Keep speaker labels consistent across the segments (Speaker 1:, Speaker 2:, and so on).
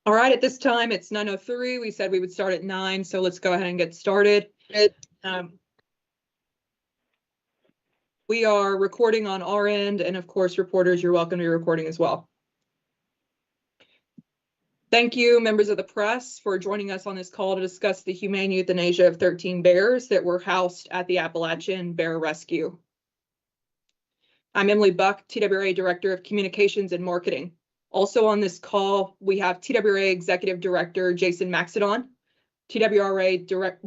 Speaker 1: All right, at this time, it's 9:03. We said we would start at 9, so let's go ahead and get started. We are recording on our end, and of course, reporters, you're welcome to be recording as well. Thank you, members of the press, for joining us on this call to discuss the humane euthanasia of 13 bears that were housed at the Appalachian Bear Rescue. I'm Emily Buck, TWRA Director of Communications and Marketing. Also on this call, we have TWRA Executive Director Jason Maxedon, TWRA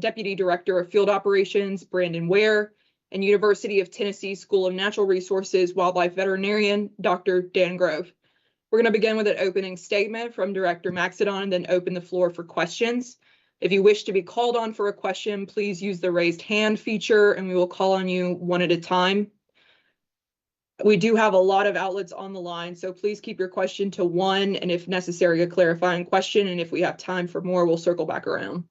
Speaker 1: Deputy Director of Field Operations Brandon Ware, and University of Tennessee School of Natural Resources Wildlife Veterinarian Dr. Dan Grove. We're going to begin with an opening statement from Director Maxedon and then open the floor for questions. If you wish to be called on for a question, please use the raised hand feature and we will call on you one at a time. We do have a lot of outlets on the line, so please keep your question to one, and if necessary, a clarifying question. And if we have time for more, we'll circle back around.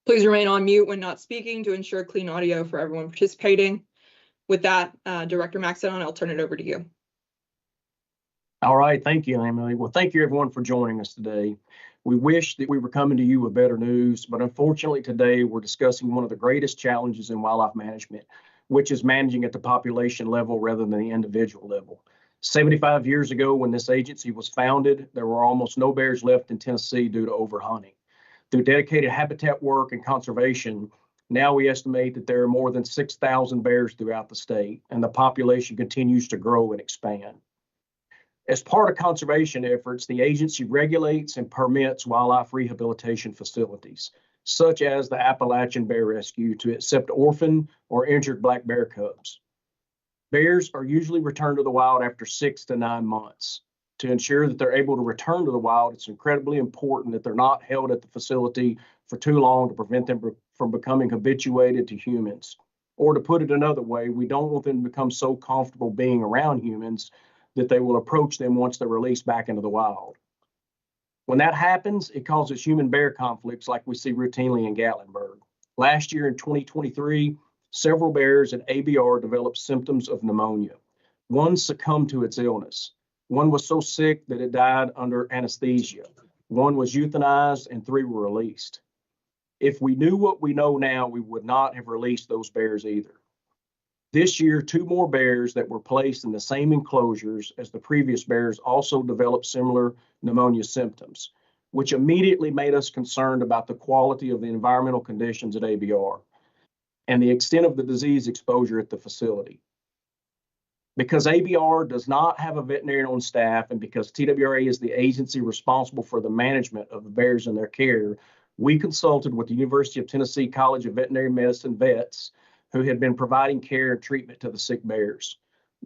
Speaker 1: Please remain on mute when not speaking to ensure clean audio for everyone participating. With that, Director Maxedon, I'll turn it over to you.
Speaker 2: All right, thank you, Emily. Well, thank you everyone for joining us today. We wish that we were coming to you with better news, but unfortunately today we're discussing one of the greatest challenges in wildlife management, which is managing at the population level rather than the individual level. 75 years ago, when this agency was founded, there were almost no bears left in Tennessee due to overhunting. Through dedicated habitat work and conservation, now we estimate that there are more than 6,000 bears throughout the state, and the population continues to grow and expand. As part of conservation efforts, the agency regulates and permits wildlife rehabilitation facilities, such as the Appalachian Bear Rescue, to accept orphan or injured black bear cubs. Bears are usually returned to the wild after 6 to 9 months. To ensure that they're able to return to the wild, it's incredibly important that they're not held at the facility for too long to prevent them from becoming habituated to humans. Or to put it another way, we don't want them to become so comfortable being around humans that they will approach them once they're released back into the wild. When that happens, it causes human-bear conflicts like we see routinely in Gatlinburg. Last year in 2023, several bears at ABR developed symptoms of pneumonia. One succumbed to its illness. One was so sick that it died under anesthesia. One was euthanized and 3 were released. If we knew what we know now, we would not have released those bears either. This year, 2 more bears that were placed in the same enclosures as the previous bears also developed similar pneumonia symptoms, which immediately made us concerned about the quality of the environmental conditions at ABR and the extent of the disease exposure at the facility. Because ABR does not have a veterinarian on staff and because TWRA is the agency responsible for the management of the bears in their care, we consulted with the University of Tennessee College of Veterinary Medicine vets who had been providing care and treatment to the sick bears.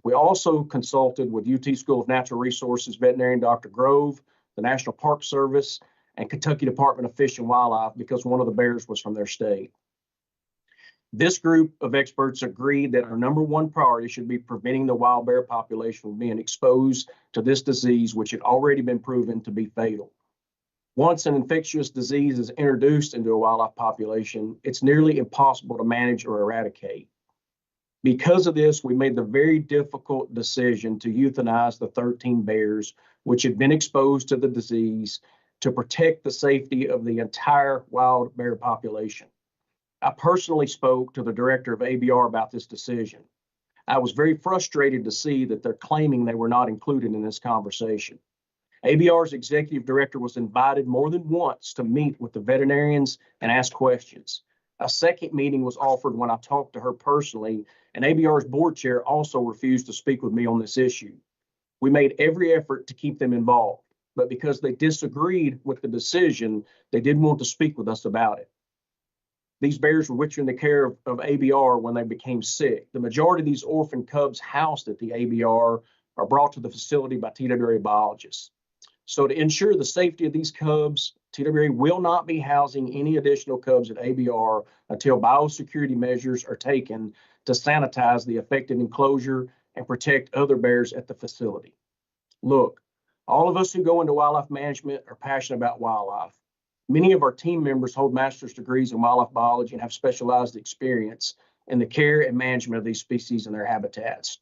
Speaker 2: We also consulted with UT School of Natural Resources veterinarian Dr. Grove, the National Park Service, and Kentucky Department of Fish and Wildlife because one of the bears was from their state. This group of experts agreed that our number one priority should be preventing the wild bear population from being exposed to this disease, which had already been proven to be fatal. Once an infectious disease is introduced into a wildlife population, it's nearly impossible to manage or eradicate. Because of this, we made the very difficult decision to euthanize the 13 bears which had been exposed to the disease to protect the safety of the entire wild bear population. I personally spoke to the director of ABR about this decision. I was very frustrated to see that they're claiming they were not included in this conversation. ABR's executive director was invited more than once to meet with the veterinarians and ask questions. A second meeting was offered when I talked to her personally, and ABR's board chair also refused to speak with me on this issue. We made every effort to keep them involved, but because they disagreed with the decision, they didn't want to speak with us about it. These bears were in the care of ABR when they became sick. The majority of these orphan cubs housed at the ABR are brought to the facility by TWRA biologists. So to ensure the safety of these cubs, TWRA will not be housing any additional cubs at ABR until biosecurity measures are taken to sanitize the affected enclosure and protect other bears at the facility. Look, all of us who go into wildlife management are passionate about wildlife. Many of our team members hold master's degrees in wildlife biology and have specialized experience in the care and management of these species and their habitats.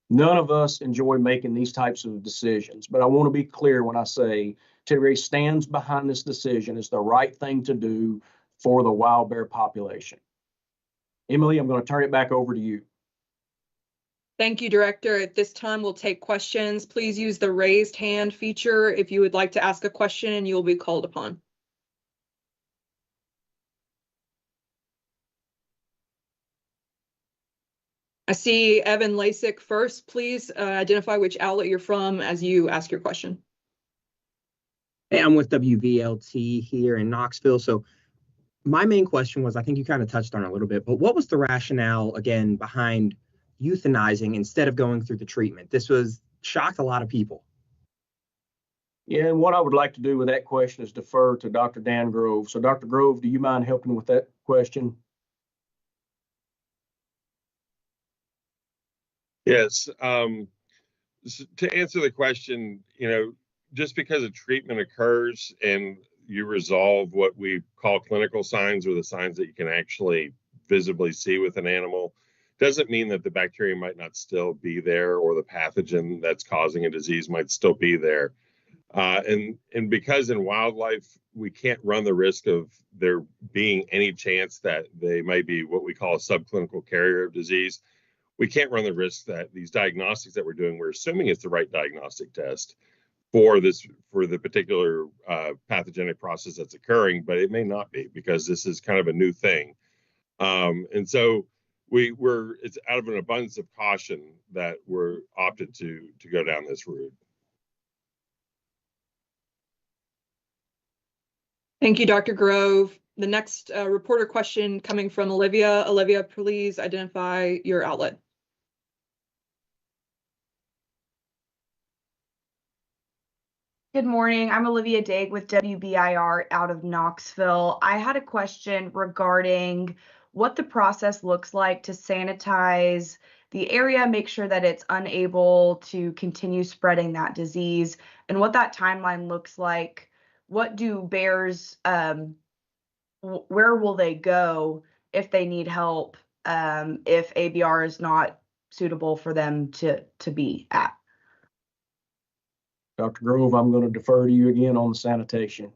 Speaker 2: None of us enjoy making these types of decisions, but I want to be clear when I say TWRA stands behind this decision as the right thing to do for the wild bear population. Emily, I'm going to turn it back over to you.
Speaker 1: Thank you, Director. At this time, we'll take questions. Please use the raised hand feature if you would like to ask a question, and you will be called upon. I see Evan Lasik first. Please identify which outlet you're from as you ask your question.
Speaker 3: Hey, I'm with WVLT here in Knoxville. So my main question was, I think you kind of touched on it a little bit, but what was the rationale, again, behind euthanizing instead of going through the treatment? This was shocked a lot of people.
Speaker 2: Yeah, and what I would like to do with that question is defer to Dr. Dan Grove. So Dr. Grove, do you mind helping with that question?
Speaker 4: Yes. To answer the question, just because a treatment occurs and you resolve what we call clinical signs, or the signs that you can actually visibly see with an animal, doesn't mean that the bacteria might not still be there, or the pathogen that's causing a disease might still be there. And because in wildlife, we can't run the risk of there being any chance that they might be what we call a subclinical carrier of disease, we can't run the risk that these diagnostics that we're doing, we're assuming it's the right diagnostic test for the particular pathogenic process that's occurring, but it may not be, because this is kind of a new thing. And so it's out of an abundance of caution that we're opted to go down this route.
Speaker 1: Thank you, Dr. Grove. The next reporter question coming from Olivia. Olivia, please identify your outlet.
Speaker 5: Good morning. I'm Olivia Daig with WBIR out of Knoxville. I had a question regarding what the process looks like to sanitize the area, make sure that it's unable to continue spreading that disease, and what that timeline looks like. What do bears, where will they go if they need help, if ABR is not suitable for them to be at?
Speaker 2: Dr. Grove, I'm going to defer to you again on the sanitation.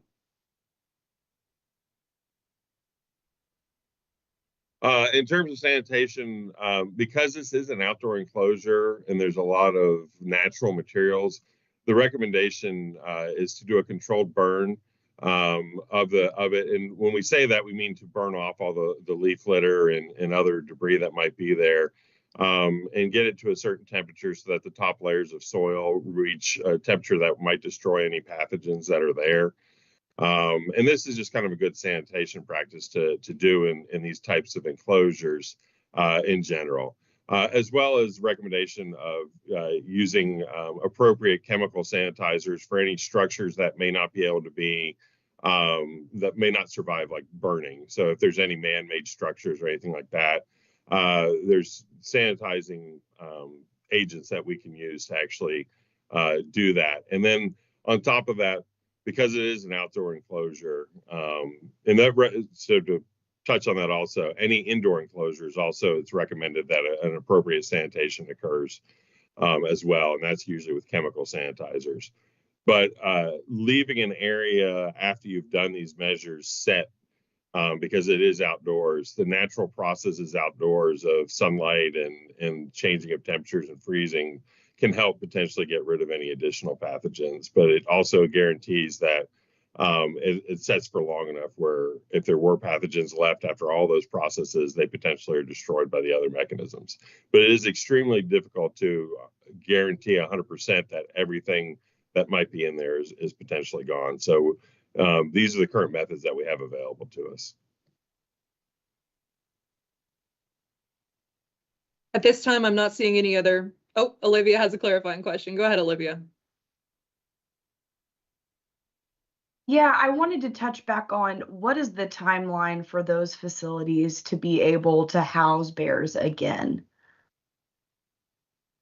Speaker 4: In terms of sanitation, because this is an outdoor enclosure and there's a lot of natural materials, the recommendation is to do a controlled burn of it. And when we say that, we mean to burn off all the leaf litter and other debris that might be there, and get it to a certain temperature so that the top layers of soil reach a temperature that might destroy any pathogens that are there. And this is just kind of a good sanitation practice to do in these types of enclosures in general, as well as recommendation of using appropriate chemical sanitizers for any structures that may not be able to be, that may not survive like burning. So if there's any man-made structures or anything like that, there's sanitizing agents that we can use to actually do that. And then on top of that, because it is an outdoor enclosure, and that, so to touch on that also, any indoor enclosures also, it's recommended that an appropriate sanitation occurs as well, and that's usually with chemical sanitizers. But leaving an area after you've done these measures set, because it is outdoors, the natural processes outdoors of sunlight and changing of temperatures and freezing can help potentially get rid of any additional pathogens. But it also guarantees that it sets for long enough where if there were pathogens left after all those processes, they potentially are destroyed by the other mechanisms. But it is extremely difficult to guarantee 100% that everything that might be in there is potentially gone. So these are the current methods that we have available to us.
Speaker 1: At this time, I'm not seeing any other. Oh, Olivia has a clarifying question. Go ahead, Olivia.
Speaker 5: Yeah, I wanted to touch back on what is the timeline for those facilities to be able to house bears again?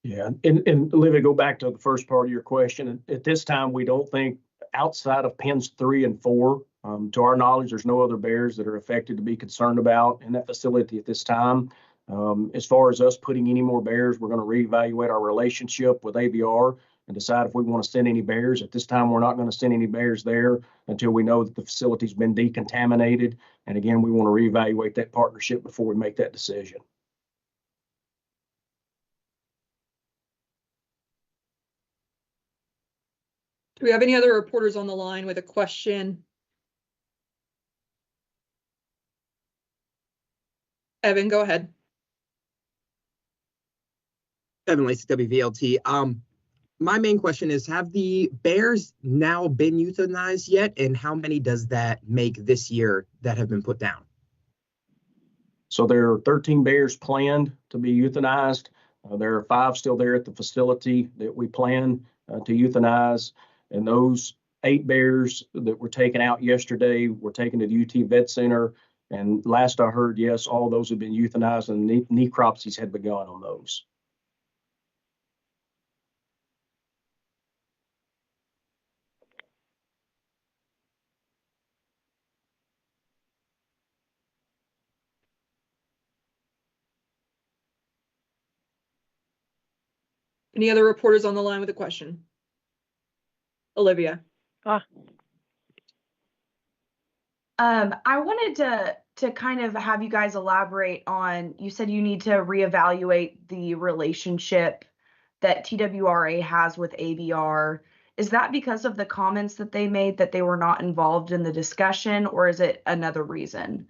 Speaker 2: Yeah, and Olivia, go back to the first part of your question. At this time, we don't think outside of pens 3 and 4, to our knowledge, there's no other bears that are affected to be concerned about in that facility at this time. As far as us putting any more bears, we're going to reevaluate our relationship with ABR and decide if we want to send any bears. At this time, we're not going to send any bears there until we know that the facility's been decontaminated. And again, we want to reevaluate that partnership before we make that decision.
Speaker 1: Do we have any other reporters on the line with a question? Evan, go ahead.
Speaker 3: Evan Lacey, WVLT. My main question is, have the bears now been euthanized yet? And how many does that make this year that have been put down?
Speaker 2: So there are 13 bears planned to be euthanized. There are 5 still there at the facility that we plan to euthanize. And those 8 bears that were taken out yesterday were taken to the UT Vet Center. And last I heard, yes, all those have been euthanized and necropsies had begun on those.
Speaker 1: Any other reporters on the line with a question? Olivia.
Speaker 5: I wanted to kind of have you guys elaborate on, you said you need to reevaluate the relationship that TWRA has with ABR. Is that because of the comments that they made that they were not involved in the discussion, or is it another reason?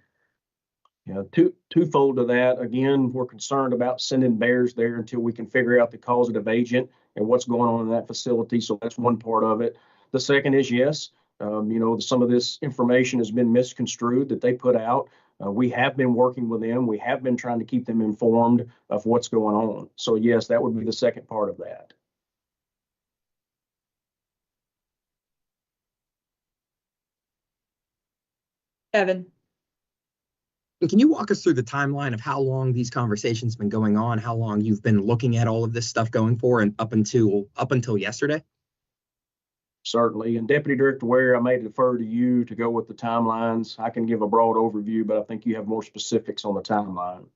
Speaker 2: Yeah, twofold to that. Again, we're concerned about sending bears there until we can figure out the causative agent and what's going on in that facility. So that's one part of it. The second is, yes, some of this information has been misconstrued that they put out. We have been working with them. We have been trying to keep them informed of what's going on. So yes, that would be the second part of that.
Speaker 1: Evan.
Speaker 3: And can you walk us through the timeline of how long these conversations have been going on, how long you've been looking at all of this stuff going for, and up until yesterday?
Speaker 2: Certainly. And Deputy Director Ware, I may defer to you to go with the timelines. I can give a broad overview, but I think you have more specifics on the timeline.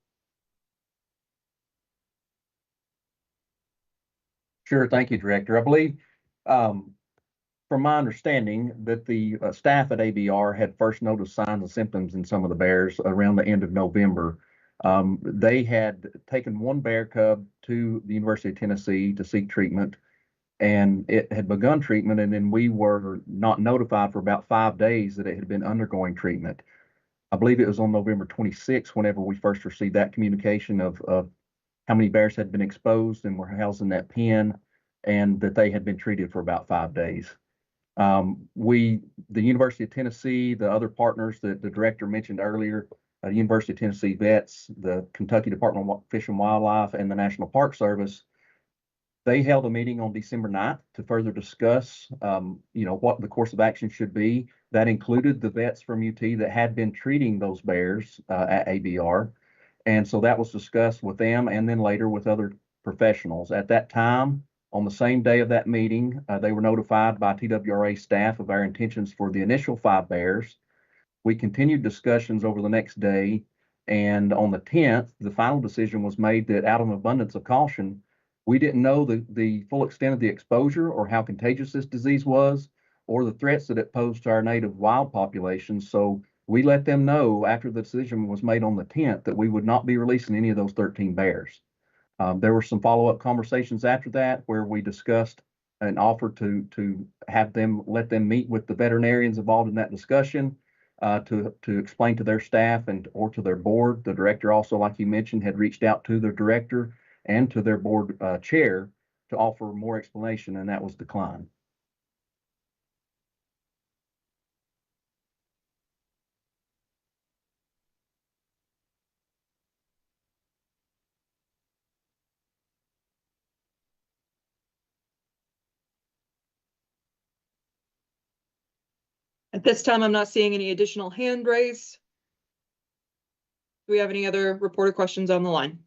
Speaker 6: Sure. Thank you, Director. I believe, from my understanding, that the staff at ABR had first noticed signs and symptoms in some of the bears around the end of November. They had taken one bear cub to the University of Tennessee to seek treatment, and it had begun treatment, and then we were not notified for about 5 days that it had been undergoing treatment. I believe it was on November 26th whenever we first received that communication of how many bears had been exposed and were housed in that pen, and that they had been treated for about 5 days. The University of Tennessee, the other partners that the director mentioned earlier, the University of Tennessee Vets, the Kentucky Department of Fish and Wildlife, and the National Park Service, they held a meeting on December 9th to further discuss, what the course of action should be. That included the vets from UT that had been treating those bears at ABR. And so that was discussed with them and then later with other professionals. At that time, on the same day of that meeting, they were notified by TWRA staff of our intentions for the initial 5 bears. We continued discussions over the next day, and on the 10th, the final decision was made that out of an abundance of caution, we didn't know the full extent of the exposure or how contagious this disease was or the threats that it posed to our native wild populations. So we let them know after the decision was made on the 10th that we would not be releasing any of those 13 bears. There were some follow-up conversations after that where we discussed an offer to have them let them meet with the veterinarians involved in that discussion to explain to their staff or to their board. The director also, like you mentioned, had reached out to their director and to their board chair to offer more explanation, and that was declined.
Speaker 1: At this time, I'm not seeing any additional hand raised. Do we have any other reporter questions on the line?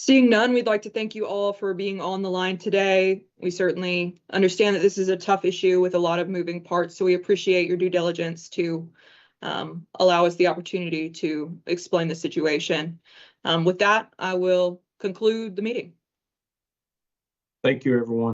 Speaker 1: Seeing none, we'd like to thank you all for being on the line today. We certainly understand that this is a tough issue with a lot of moving parts, so we appreciate your due diligence to allow us the opportunity to explain the situation. With that, I will conclude the meeting.
Speaker 2: Thank you, everyone.